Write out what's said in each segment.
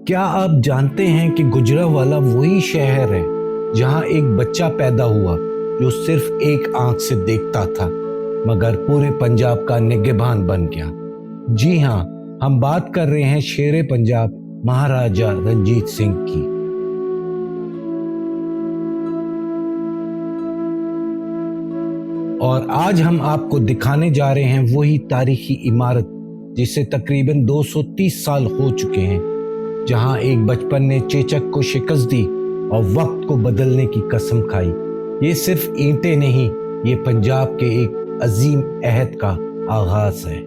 کیا آپ جانتے ہیں کہ گجرانوالہ وہی شہر ہے جہاں ایک بچہ پیدا ہوا جو صرف ایک آنکھ سے دیکھتا تھا مگر پورے پنجاب کا نگہبان بن گیا؟ جی ہاں، ہم بات کر رہے ہیں شیر پنجاب مہاراجہ رنجیت سنگھ کی۔ اور آج ہم آپ کو دکھانے جا رہے ہیں وہی تاریخی عمارت جسے تقریباً 230 سال ہو چکے ہیں، جہاں ایک بچپن نے چیچک کو شکست دی اور وقت کو بدلنے کی قسم کھائی۔ یہ صرف اینٹیں نہیں، یہ پنجاب کے ایک عظیم عہد کا آغاز ہے۔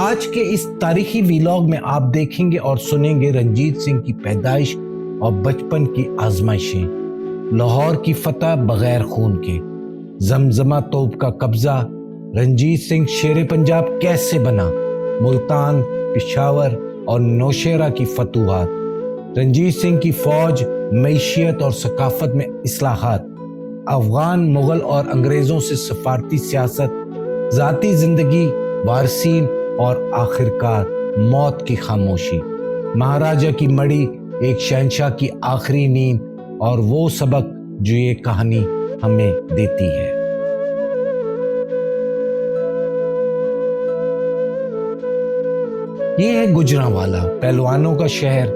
آج کے اس تاریخی ویلاگ میں آپ دیکھیں گے اور سنیں گے رنجیت سنگھ کی پیدائش اور بچپن کی آزمائشیں، لاہور کی فتح بغیر خون کے، زمزمہ توپ کا قبضہ، رنجیت سنگھ شیر پنجاب کیسے بنا، ملتان، پشاور اور نوشہرہ کی فتوحات، رنجیت سنگھ کی فوج، معیشت اور ثقافت میں اصلاحات، افغان، مغل اور انگریزوں سے سفارتی سیاست، ذاتی زندگی، وارثین اور آخرکار موت کی خاموشی، مہاراجہ کی مڑی، ایک شہنشاہ کی آخری نیند اور وہ سبق جو یہ کہانی ہمیں دیتی ہے۔ یہ ہے گجرانوالہ، پہلوانوں کا شہر،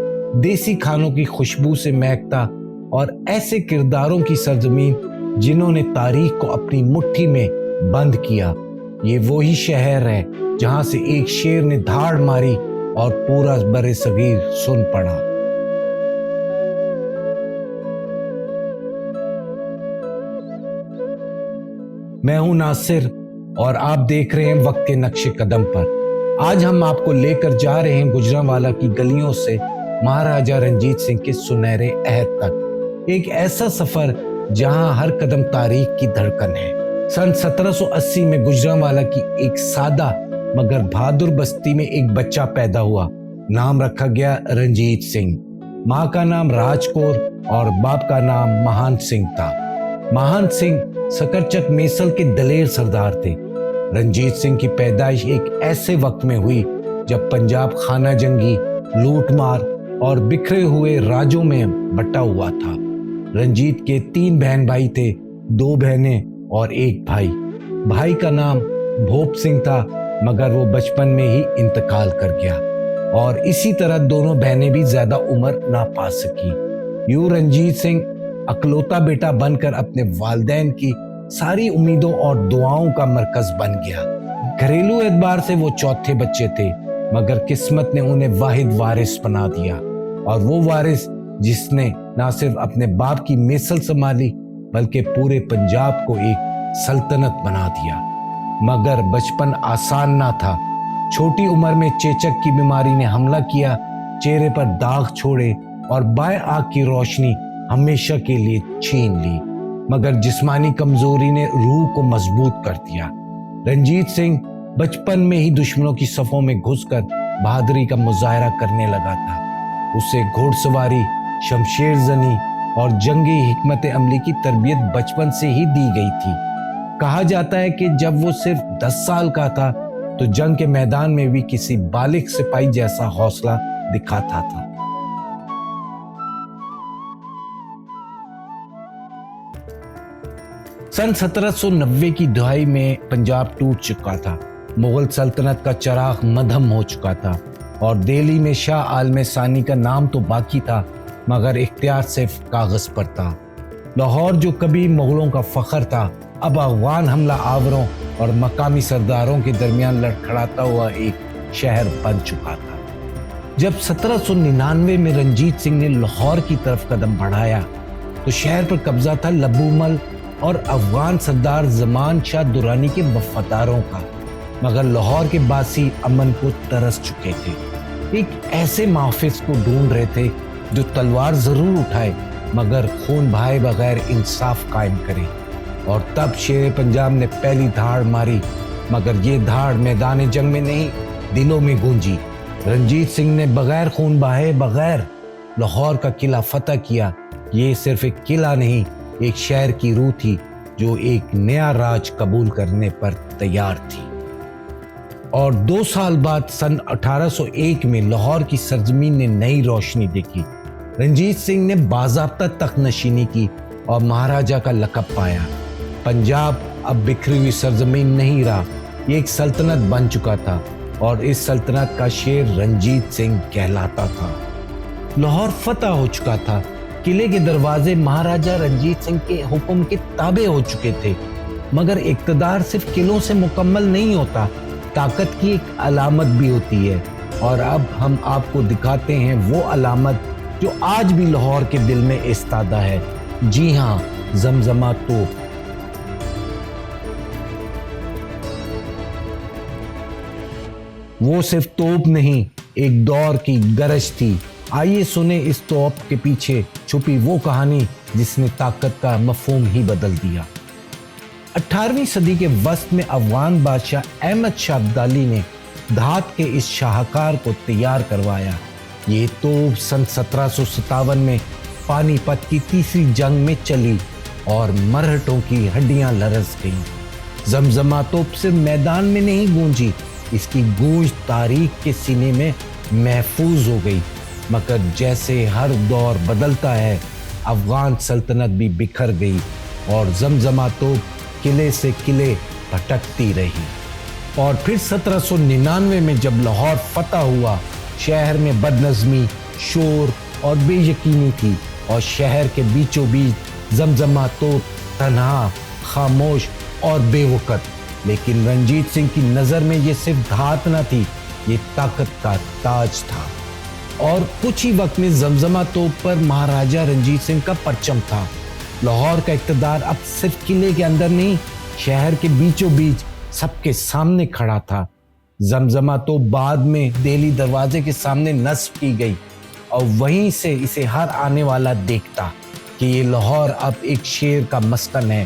دیسی کھانوں کی خوشبو سے مہکتا اور ایسے کرداروں کی سرزمین جنہوں نے تاریخ کو اپنی مٹھی میں بند کیا۔ یہ وہی شہر ہے جہاں سے ایک شیر نے دھاڑ ماری اور پورا بر صغیر سن پڑا۔ میں ہوں ناصر اور آپ دیکھ رہے ہیں وقت کے نقش قدم پر۔ آج ہم آپ کو لے کر جا رہے ہیں گجرانوالہ کی گلیوں سے مہاراجہ رنجیت سنگھ کے سنہرے عہد تک، ایک ایسا سفر جہاں ہر قدم تاریخ کی دھڑکن ہے۔ سن 1780 میں گجرانوالہ کی ایک سادہ مگر بہادر بستی میں ایک بچہ پیدا ہوا، نام رکھا گیا رنجیت سنگھ۔ ماں کا نام راج کور اور باپ کا نام مہان سنگھ تھا۔ مہان سنگھ سکرچک میسل کے دلیر سردار تھے۔ رنجیت سنگھ کی پیدائش ایک ایسے وقت میں ہوئی جب پنجاب خانہ جنگی، لوٹ مار اور بکھرے ہوئے راجوں میں بٹا ہوا تھا۔ رنجیت کے 3 بہن بھائی تھے، 2 بہنیں اور 1 بھائی۔ بھائی کا نام بھوپ سنگھ تھا مگر وہ بچپن میں ہی انتقال کر گیا اور اسی طرح دونوں بہنیں بھی زیادہ عمر نہ پا سکی۔ یوں رنجیت سنگھ اکلوتا بیٹا بن کر اپنے والدین کی ساری امیدوں اور دعاؤں کا مرکز بن گیا۔ گھریلو اعتبار سے وہ چوتھے بچے تھے مگر قسمت نے انہیں واحد وارث بنا دیا، اور وہ وارث جس نے نہ صرف اپنے باپ کی میسل سنبھالی بلکہ پورے پنجاب کو ایک سلطنت بنا دیا۔ مگر بچپن آسان نہ تھا۔ چھوٹی عمر میں چیچک کی بیماری نے حملہ کیا، چہرے پر داغ چھوڑے اور بائیں آنکھ کی روشنی ہمیشہ کے لیے چھین لی، مگر جسمانی کمزوری نے روح کو مضبوط کر دیا۔ رنجیت سنگھ بچپن میں ہی دشمنوں کی صفوں میں گھس کر بہادری کا مظاہرہ کرنے لگا تھا۔ اسے گھوڑ سواری، شمشیر زنی اور جنگی حکمت عملی کی تربیت بچپن سے ہی دی گئی تھی۔ کہا جاتا ہے کہ جب وہ صرف 10 سال کا تھا تو جنگ کے میدان میں بھی کسی بالغ سپاہی جیسا حوصلہ دکھاتا تھا۔ سن 1790 کی دہائی میں پنجاب ٹوٹ چکا تھا، مغل سلطنت کا چراغ مدھم ہو چکا تھا اور دہلی میں شاہ عالم ثانی کا نام تو باقی تھا مگر اختیار صرف کاغذ پر تھا۔ لاہور جو کبھی مغلوں کا فخر تھا اب افغان حملہ آوروں اور مقامی سرداروں کے درمیان لڑکھڑاتا ہوا ایک شہر بن چکا تھا۔ جب 1799 میں رنجیت سنگھ نے لاہور کی طرف قدم بڑھایا تو شہر پر قبضہ تھا لبو مل اور افغان سردار زمان شاہ درانی کے وفاداروں کا، مگر لاہور کے باسی امن کو ترس چکے تھے، ایک ایسے محافظ کو ڈھونڈ رہے تھے جو تلوار ضرور اٹھائے مگر خون بہائے بغیر انصاف قائم کرے۔ اور تب شیر پنجاب نے پہلی دھاڑ ماری، مگر یہ دھاڑ میدان جنگ میں نہیں، دلوں میں گونجی۔ رنجیت سنگھ نے بغیر خون بہائے بغیر لاہور کا قلعہ فتح کیا۔ یہ صرف ایک قلعہ نہیں، ایک شہر کی روح تھی جو ایک نیا راج قبول کرنے پر تیار تھی۔ اور 2 سال بعد سن 1801 میں لاہور کی سرزمین نے نئی روشنی دیکھی۔ رنجیت سنگھ نے باضابطہ تخت نشینی کی اور مہاراجا کا لقب پایا۔ پنجاب اب بکھری ہوئی سرزمین نہیں رہا، یہ ایک سلطنت بن چکا تھا اور اس سلطنت کا شیر رنجیت سنگھ کہلاتا تھا۔ لاہور فتح ہو چکا تھا، قلعے کے دروازے مہاراجا رنجیت سنگھ کے حکم کے تابع ہو چکے تھے، مگر اقتدار صرف قلعوں سے مکمل نہیں ہوتا، طاقت کی ایک علامت بھی ہوتی ہے، اور اب ہم آپ کو دکھاتے ہیں وہ علامت جو آج بھی لاہور کے دل میں ایستادہ ہے۔ جی ہاں، زمزمہ توپ۔ وہ صرف توپ نہیں، ایک دور کی گرج تھی۔ آئیے سنیں اس توپ کے پیچھے چھپی وہ کہانی جس نے طاقت کا مفہوم ہی بدل دیا۔ 18ویں صدی کے وسط میں افغان بادشاہ احمد شاہ ابدالی نے دھات کے اس شاہکار کو تیار کروایا۔ یہ توپ سن 1757 میں پانی پت کی تیسری جنگ میں چلی اور مرہٹوں کی ہڈیاں لرز گئیں۔ زمزمہ توپ صرف میدان میں نہیں گونجی، اس کی گونج تاریخ کے سینے میں محفوظ ہو گئی۔ مگر جیسے ہر دور بدلتا ہے، افغان سلطنت بھی بکھر گئی اور زمزمہ توپ قلعے سے قلعے بھٹکتی رہی۔ اور پھر 1799 میں جب لاہور فتح ہوا، شہر میں بد نظمی، شور اور بے یقینی تھی، اور شہر کے بیچوں بیچ زمزمہ توپ تنہا، خاموش اور بے وقت۔ لیکن رنجیت سنگھ کی نظر میں یہ صرف دھات نہ تھی، یہ طاقت کا تاج تھا۔ اور کچھ ہی وقت میں زمزمہ توپ پر مہاراجا رنجیت سنگھ کا پرچم تھا۔ لاہور کا اقتدار اب صرف قلعے کے اندر نہیں، شہر کے بیچوں بیچ سب کے سامنے کھڑا تھا۔ زمزمہ توپ بعد میں دہلی دروازے کے سامنے نصب کی گئی، اور وہیں سے اسے ہر آنے والا دیکھتا کہ یہ لاہور اب ایک شیر کا مسکن ہے۔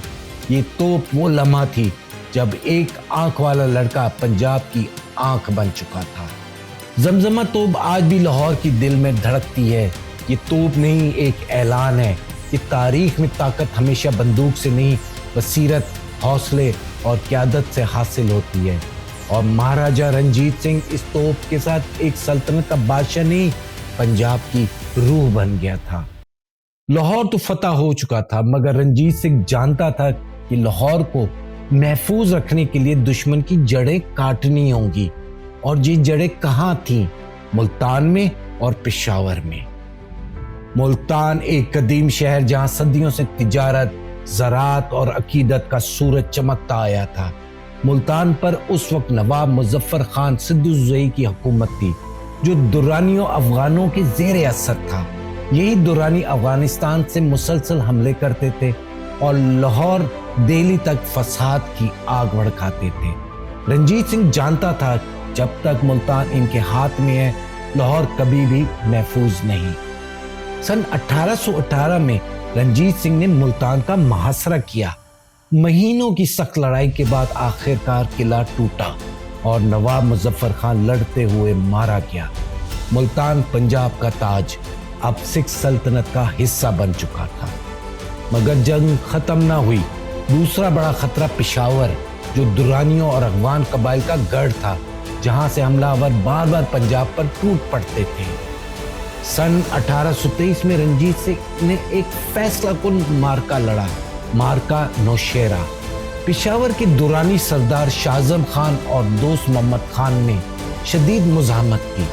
یہ توپ وہ لمحہ تھی جب ایک آنکھ والا لڑکا پنجاب کی آنکھ بن چکا تھا۔ زمزمہ توپ آج بھی لاہور کی دل میں دھڑکتی ہے۔ یہ توپ نہیں، ایک اعلان ہے کہ تاریخ میں طاقت ہمیشہ بندوق سے نہیں، بصیرت، حوصلے اور قیادت سے حاصل ہوتی ہے۔ اور مہاراجا رنجیت سنگھ اس توپ کے ساتھ ایک سلطنت کا بادشاہ نہیں، پنجاب کی روح بن گیا تھا۔ لاہور تو فتح ہو چکا تھا، مگر رنجیت سنگھ جانتا تھا کہ لاہور کو محفوظ رکھنے کے لیے دشمن کی جڑیں کاٹنی ہوں گی، اور یہ جڑیں کہاں تھیں؟ ملتان میں اور پشاور میں۔ ملتان ایک قدیم شہر جہاں صدیوں سے تجارت، زراعت اور عقیدت کا سورج چمکتا آیا تھا۔ ملتان پر اس وقت نواب مظفر خان سدوزئی کی حکومت تھی، جو درانیوں افغانوں کے زیر اثر تھا۔ یہی درانی افغانستان سے مسلسل حملے کرتے تھے اور لاہور دہلی تک فساد کی آگ بھڑکاتے تھے۔ رنجیت سنگھ جانتا تھا جب تک ملتان ان کے ہاتھ میں ہے، لاہور کبھی بھی محفوظ نہیں۔ سن 1818 میں رنجیت سنگھ نے ملتان کا محاصرہ کیا۔ مہینوں کی سخت لڑائی کے بعد آخر کار قلعہ ٹوٹا اور نواب مظفر خان لڑتے ہوئے مارا گیا۔ ملتان پنجاب کا تاج اب سکھ سلطنت کا حصہ بن چکا تھا۔ مگر جنگ ختم نہ ہوئی۔ دوسرا بڑا خطرہ پشاور، جو درانیوں اور افغان قبائل کا گڑھ تھا، جہاں سے حملہ آور بار بار پنجاب پر ٹوٹ پڑتے تھے۔ سن 1823 میں رنجیت سنگھ نے ایک فیصلہ کن مارکا لڑا، مارکا نوشیرہ۔ پشاور کے درانی سردار شاہزم خان اور دوست محمد خان نے شدید مزاحمت کی،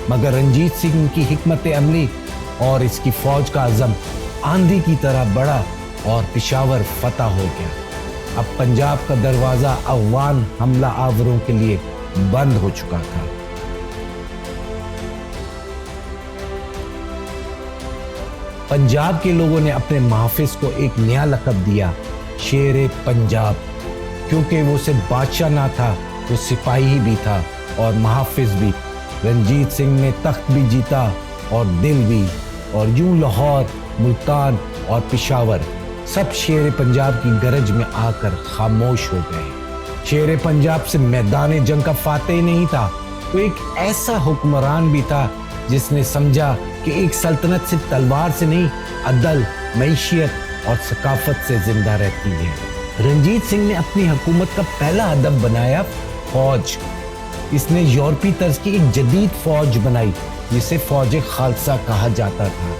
مگر رنجیت سنگھ کی حکمت عملی اور اس کی فوج کا عزم آندھی کی طرح بڑھا اور پشاور فتح ہو گیا۔ اب پنجاب کا دروازہ افغان حملہ آوروں کے لیے بند ہو چکا تھا۔ پنجاب کے لوگوں نے اپنے محافظ کو ایک نیا لقب دیا، شیر پنجاب، کیونکہ وہ صرف بادشاہ نہ تھا، وہ سپاہی بھی تھا اور محافظ بھی۔ رنجیت سنگھ نے تخت بھی جیتا اور دل بھی، اور یوں لاہور، ملتان اور پشاور سب شیر پنجاب کی گرج میں آ کر خاموش ہو گئے۔ شیر پنجاب سے میدان جنگ کا فاتح نہیں تھا، وہ ایک ایسا حکمران بھی تھا جس نے سمجھا کہ ایک سلطنت صرف تلوار سے نہیں، عدل، معیشت اور ثقافت سے زندہ رہتی ہے۔ رنجیت سنگھ نے اپنی حکومت کا پہلا ہدف بنایا فوج۔ اس نے یورپی طرز کی ایک جدید فوج بنائی جسے فوج خالصہ کہا جاتا تھا۔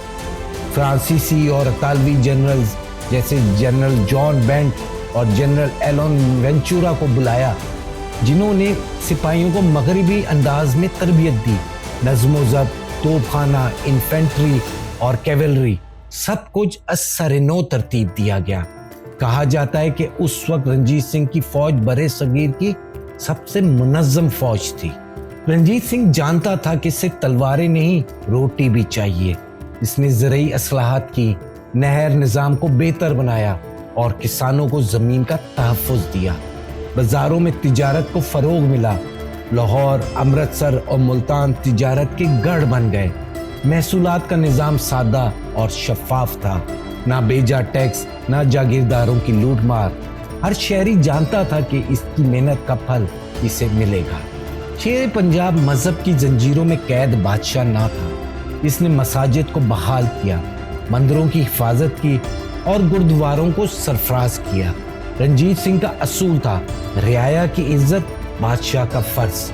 فرانسیسی اور اطالوی جنرلز جیسے جنرل جان بینٹ اور جنرل ایلون وینچورا کو بلایا، جنہوں نے سپاہیوں کو مغربی انداز میں تربیت دی۔ نظم و ضبط، توپ خانہ، انفینٹری اور کیولری سب کچھ اثر نو ترتیب دیا گیا۔ کہا جاتا ہے کہ اس وقت رنجیت سنگھ کی فوج برے صغیر کی سب سے منظم فوج تھی۔ رنجیت سنگھ جانتا تھا کہ صرف تلواریں نہیں، روٹی بھی چاہیے۔ اس نے زرعی اصلاحات کی، نہر نظام کو بہتر بنایا اور کسانوں کو زمین کا تحفظ دیا۔ بازاروں میں تجارت کو فروغ ملا۔ لاہور، امرتسر اور ملتان تجارت کے گڑھ بن گئے۔ محصولات کا نظام سادہ اور شفاف تھا، نہ بیجا ٹیکس، نہ جاگیرداروں کی لوٹ مار۔ ہر شہری جانتا تھا کہ اس کی محنت کا پھل اسے ملے گا۔ شیر پنجاب مذہب کی زنجیروں میں قید بادشاہ نہ تھا۔ اس نے مساجد کو بحال کیا، مندروں کی حفاظت کی اور گردواروں کو سرفراز کیا۔ رنجیت سنگھ کا اصول تھا، رعایا کی عزت، بادشاہ کا فرض۔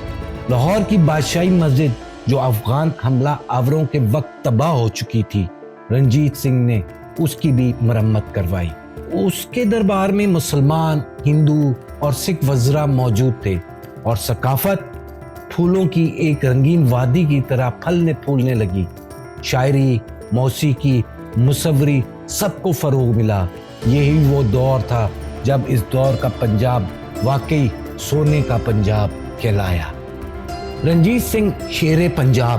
لاہور کی بادشاہی مسجد جو افغان حملہ آوروں کے وقت تباہ ہو چکی تھی، رنجیت سنگھ نے اس کی بھی مرمت کروائی۔ اس کے دربار میں مسلمان، ہندو اور سکھ وزراء موجود تھے اور ثقافت پھولوں کی ایک رنگین وادی کی طرح پھلنے پھولنے لگی۔ شاعری، موسیقی، مصوری سب کو فروغ ملا۔ یہی وہ دور تھا جب اس دور کا پنجاب واقعی سونے کا پنجاب کہلایا۔ رنجیت سنگھ شیر پنجاب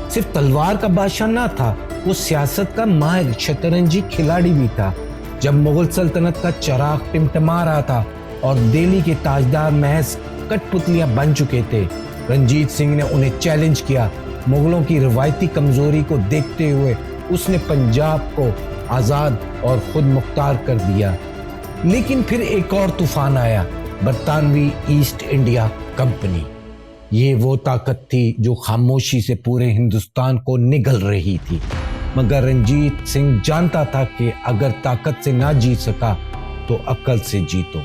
صرف تلوار کا بادشاہ نہ تھا، وہ سیاست کا ماہر شطرنجی کھلاڑی بھی تھا۔ جب مغل سلطنت کا چراغ ٹمٹما رہا تھا اور دہلی کے تاجدار محض کٹ پتلیاں بن چکے تھے، رنجیت سنگھ نے انہیں چیلنج کیا۔ مغلوں کی روایتی کمزوری کو دیکھتے ہوئے اس نے پنجاب کو آزاد اور خود مختار کر دیا۔ لیکن پھر ایک اور طوفان آیا، برطانوی ایسٹ انڈیا کمپنی۔ یہ وہ طاقت تھی جو خاموشی سے پورے ہندوستان کو نگل رہی تھی، مگر رنجیت سنگھ جانتا تھا کہ اگر طاقت سے نہ جیت سکا تو عقل سے جیتو۔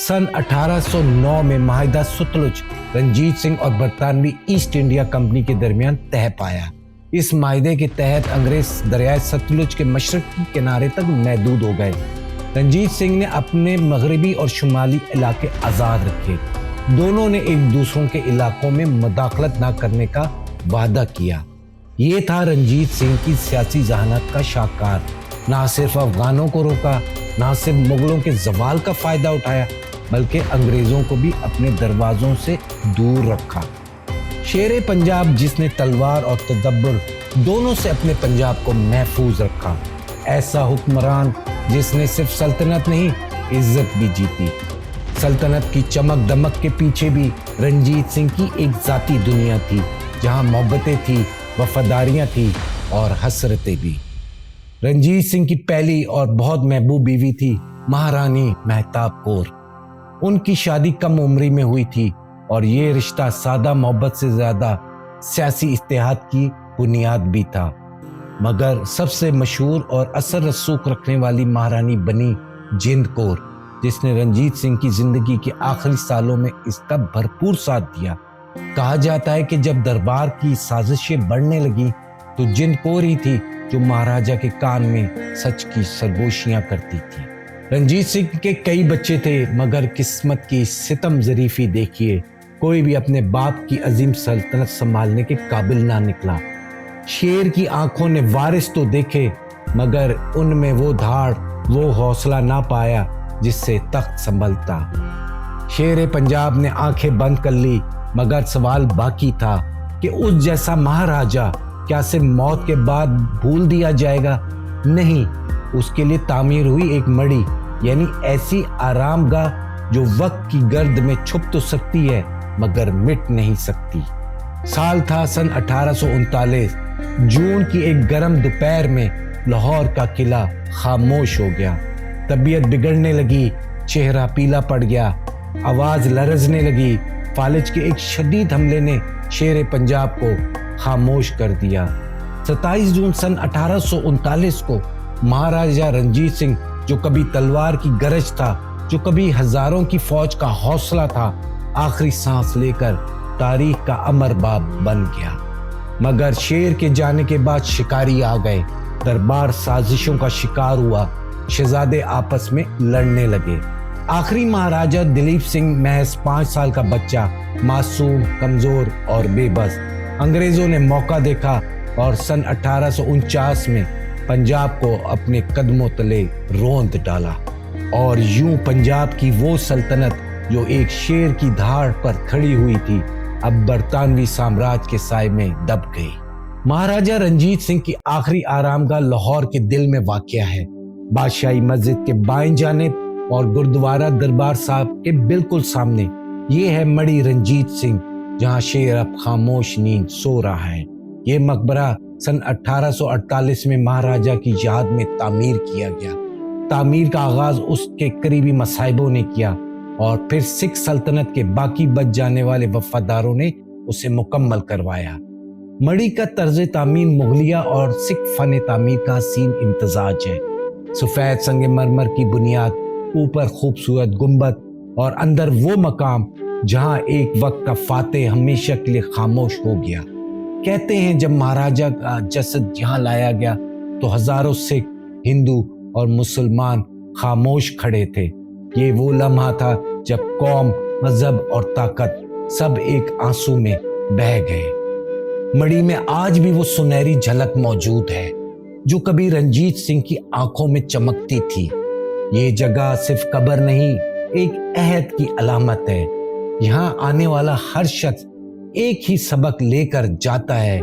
سن 1809 میں معاہدہ ستلج رنجیت سنگھ اور برطانوی ایسٹ انڈیا کمپنی کے درمیان طے پایا۔ اس معاہدے کے تحت انگریز دریائے ستلج کے مشرقی کنارے تک محدود ہو گئے۔ رنجیت سنگھ نے اپنے مغربی اور شمالی علاقے آزاد رکھے۔ دونوں نے ایک دوسروں کے علاقوں میں مداخلت نہ کرنے کا وعدہ کیا۔ یہ تھا رنجیت سنگھ کی سیاسی ذہانت کا شاہکار۔ نہ صرف افغانوں کو روکا، نہ صرف مغلوں کے زوال کا فائدہ اٹھایا، بلکہ انگریزوں کو بھی اپنے دروازوں سے دور رکھا۔ شیر پنجاب جس نے تلوار اور تدبر دونوں سے اپنے پنجاب کو محفوظ رکھا۔ ایسا حکمران جس نے صرف سلطنت نہیں، عزت بھی جیتی۔ سلطنت کی چمک دمک کے پیچھے بھی رنجیت سنگھ کی ایک ذاتی دنیا تھی، جہاں محبتیں تھی، وفاداریاں تھی اور حسرتیں بھی۔ رنجیت سنگھ کی پہلی اور بہت محبوب بیوی تھی مہارانی مہتاب کور۔ ان کی شادی کم عمری میں ہوئی تھی اور یہ رشتہ سادہ محبت سے زیادہ سیاسی اتحاد کی بنیاد بھی تھا۔ مگر سب سے مشہور اور اثر رسوخ رکھنے والی مہارانی بنی جند کور، جس نے رنجیت سنگھ کی زندگی کے آخری سالوں میں اس کا بھرپور ساتھ دیا۔ کہا جاتا ہے کہ جب دربار کی سازشیں بڑھنے لگیں تو جند کور ہی تھی جو مہاراجا کے کان میں سچ کی سرگوشیاں کرتی تھی۔ رنجیت سنگھ کے کئی بچے تھے، مگر قسمت کی ستم ظریفی دیکھیے، کوئی بھی اپنے باپ کی عظیم سلطنت سنبھالنے کے قابل نہ نکلا۔ شیر کی آنکھوں نے وارث تو دیکھے، مگر ان میں وہ دھاڑ، وہ حوصلہ نہ پایا جس سے تخت سنبھلتا۔ شیر پنجاب نے آنکھیں بند کر لی، مگر سوال باقی تھا کہ اس جیسا مہاراجا کیا صرف موت کے بعد بھول دیا جائے گا؟ نہیں، اس کے لیے تعمیر ہوئی ایک مڑی، یعنی ایسی آرام گاہ جو وقت کی گرد میں چھپ تو سکتی ہے مگر مٹ نہیں سکتی۔ سال تھا سن 1839۔ جون کی ایک گرم دوپہر میں لاہور کا قلعہ خاموش ہو گیا۔ طبیعت بگڑنے لگی، چہرہ پیلا پڑ گیا، آواز لرزنے لگی۔ فالج کے ایک شدید حملے نے شیر پنجاب کو خاموش کر دیا۔ 27 جون سن 1839 کو مہاراجا رنجیت سنگھ، جو کبھی تلوار کی گرج تھا، جو کبھی ہزاروں کی فوج کا حوصلہ تھا، آخری سانس لے کر تاریخ کا امر باب بن گیا۔ مگر شیر کے جانے کے بعد شکاری آ گئے، دربار سازشوں کا شکار ہوا، شہزادے آپس میں لڑنے لگے۔ آخری مہاراجا دلیپ سنگھ محض 5 سال کا بچہ، معصوم، کمزور اور بے بس۔ انگریزوں نے موقع دیکھا اور سن 1849 میں پنجاب کو اپنے قدموں تلے روند ڈالا، اور یوں پنجاب کی وہ سلطنت جو ایک شیر کی دھاڑ پر کھڑی ہوئی تھی، اب برطانوی سامراج کے سائے میں دب گئی۔ مہاراجا رنجیت سنگھ کی آخری آرامگاہ لاہور کے دل میں واقع ہے، بادشاہی مسجد کے بائیں جانب اور گردوارہ دربار صاحب کے بالکل سامنے۔ یہ ہے مڑی رنجیت سنگھ، جہاں شیر اب خاموش نیند سو رہا ہے۔ یہ مقبرہ سن 1848 میں مہاراجا کی یاد میں تعمیر کیا گیا۔ تعمیر کا آغاز اس کے قریبی مصاحبوں نے کیا اور پھر سکھ سلطنت کے باقی بچ جانے والے وفاداروں نے اسے مکمل کروایا۔ مڑی کا طرز تعمیر مغلیہ اور سکھ فن تعمیر کا حسین امتزاج ہے۔ سفید سنگ مرمر کی بنیاد، اوپر خوبصورت گنبد اور اندر وہ مقام جہاں ایک وقت کا فاتح ہمیشہ کے لیے خاموش ہو گیا۔ کہتے ہیں جب مہاراجا کا جسد یہاں لایا گیا تو ہزاروں سکھ، ہندو اور مسلمان خاموش کھڑے تھے۔ یہ وہ لمحہ تھا جب قوم، مذہب اور طاقت سب ایک آنسو میں بہہ گئے۔ مڑی میں آج بھی وہ سنہری جھلک موجود ہے جو کبھی رنجیت سنگھ کی آنکھوں میں چمکتی تھی۔ یہ جگہ صرف قبر نہیں، ایک عہد کی علامت ہے۔ یہاں آنے والا ہر شخص ایک ہی سبق لے کر جاتا ہے: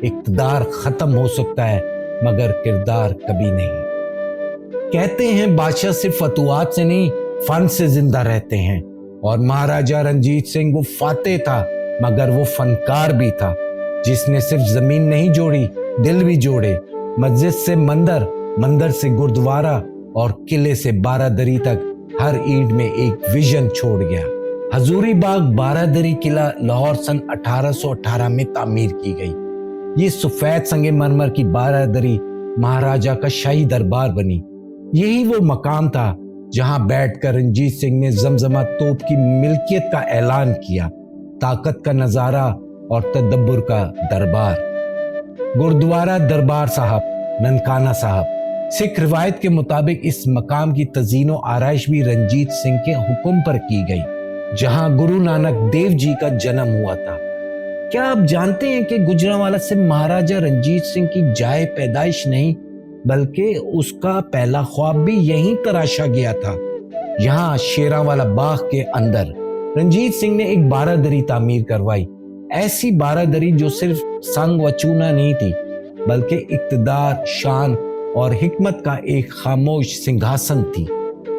اقتدار ختم ہو سکتا ہے مگر کردار کبھی نہیں۔ کہتے ہیں بادشاہ صرف فتوحات سے نہیں، فن سے زندہ رہتے ہیں، اور مہاراجا رنجیت سنگھ وہ فاتح تھا مگر وہ فنکار بھی تھا، جس نے صرف زمین نہیں جوڑی، دل بھی جوڑے۔ مسجد سے مندر، مندر سے گردوارہ اور قلعے سے بارادری تک ہر اینٹ میں ایک ویژن چھوڑ گیا۔ حضوری باغ بارادری قلعہ لاہور سن 1818 میں تعمیر کی گئی۔ یہ سفید سنگ مرمر کی بارادری مہاراجا کا شاہی دربار بنی۔ یہی وہ مقام تھا جہاں بیٹھ کر رنجیت سنگھ نے زمزمہ توپ کی ملکیت کا اعلان کیا۔ طاقت کا نظارہ اور تدبر کا دربار۔ گردوارہ دربار صاحب، ننکانہ صاحب۔ سکھ روایت کے مطابق اس مقام کی تزئین و آرائش بھی رنجیت سنگھ کے حکم پر کی گئی، جہاں گرو نانک دیو جی کا جنم ہوا تھا۔ کیا آپ جانتے ہیں کہ گوجرانوالا سے مہاراجا رنجیت سنگھ کی جائے پیدائش نہیں بلکہ اس کا پہلا خواب بھی یہیں تراشا گیا تھا، یہاں شیراں باغ کے اندر۔ رنجیت سنگھ نے ایک بارادری تعمیر کروائی، ایسی بارادری جو صرف سنگ و چونا نہیں تھی بلکہ اقتدار، شان اور حکمت کا ایک خاموش سنگھاسن تھی۔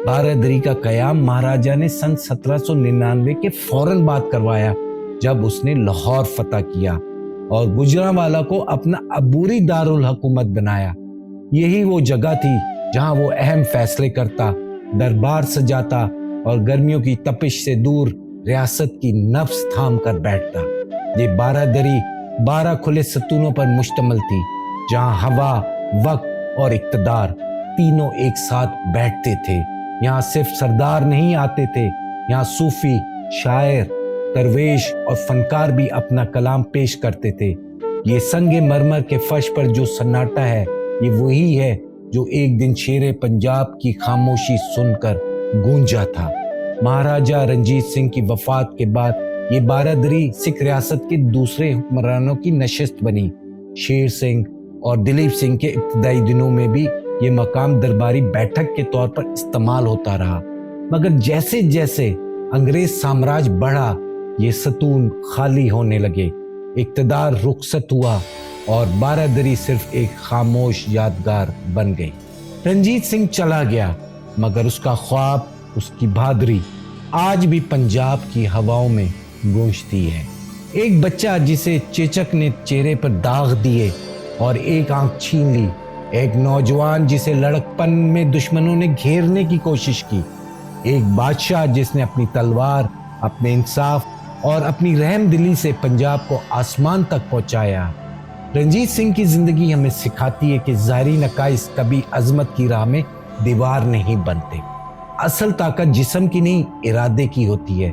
بارادری کا قیام مہاراجا نے سن 1799 کے فوراً بعد کروایا، جب اس نے لاہور فتح کیا اور گوجرانوالا کو اپنا عبوری دارالحکومت بنایا۔ یہی وہ جگہ تھی جہاں وہ اہم فیصلے کرتا، دربار سجاتا اور گرمیوں کی تپش سے دور ریاست کی نفس تھام کر بیٹھتا۔ یہ بارادری 12 کھلے ستونوں پر مشتمل تھی، جہاں ہوا، وقت اور اقتدار تینوں ایک ساتھ بیٹھتے تھے۔ یہاں صرف سردار نہیں آتے تھے، یہاں صوفی، شاعر، درویش اور فنکار بھی اپنا کلام پیش کرتے تھے۔ یہ سنگ مرمر کے فرش پر جو سناٹا ہے، یہ وہی ہے جو ایک دن شیر پنجاب کی خاموشی سن کر گونجا تھا۔ مہاراجا رنجیت سنگھ کی وفات کے بعد یہ بارادری سکھ ریاست کے دوسرے حکمرانوں کی نشست بنی۔ شیر سنگھ اور دلیپ سنگھ کے ابتدائی دنوں میں بھی یہ مقام درباری بیٹھک کے طور پر استعمال ہوتا رہا، مگر جیسے جیسے انگریز سامراج بڑھا، یہ ستون خالی ہونے لگے، اقتدار رخصت ہوا اور بارادری صرف ایک خاموش یادگار بن گئی۔ رنجیت سنگھ چلا گیا مگر اس کا خواب، اس کی بہادری آج بھی پنجاب کی ہواؤں میں گونجتی ہے۔ ایک بچہ جسے چیچک نے چہرے پر داغ دیے اور ایک آنکھ چھین لی، ایک نوجوان جسے لڑکپن میں دشمنوں نے گھیرنے کی کوشش کی، ایک بادشاہ جس نے اپنی تلوار، اپنے انصاف اور اپنی رحم دلی سے پنجاب کو آسمان تک پہنچایا۔ رنجیت سنگھ کی زندگی ہمیں سکھاتی ہے کہ ظاہری نقائص کبھی عظمت کی راہ میں دیوار نہیں بنتے۔ اصل طاقت جسم کی نہیں، ارادے کی ہوتی ہے۔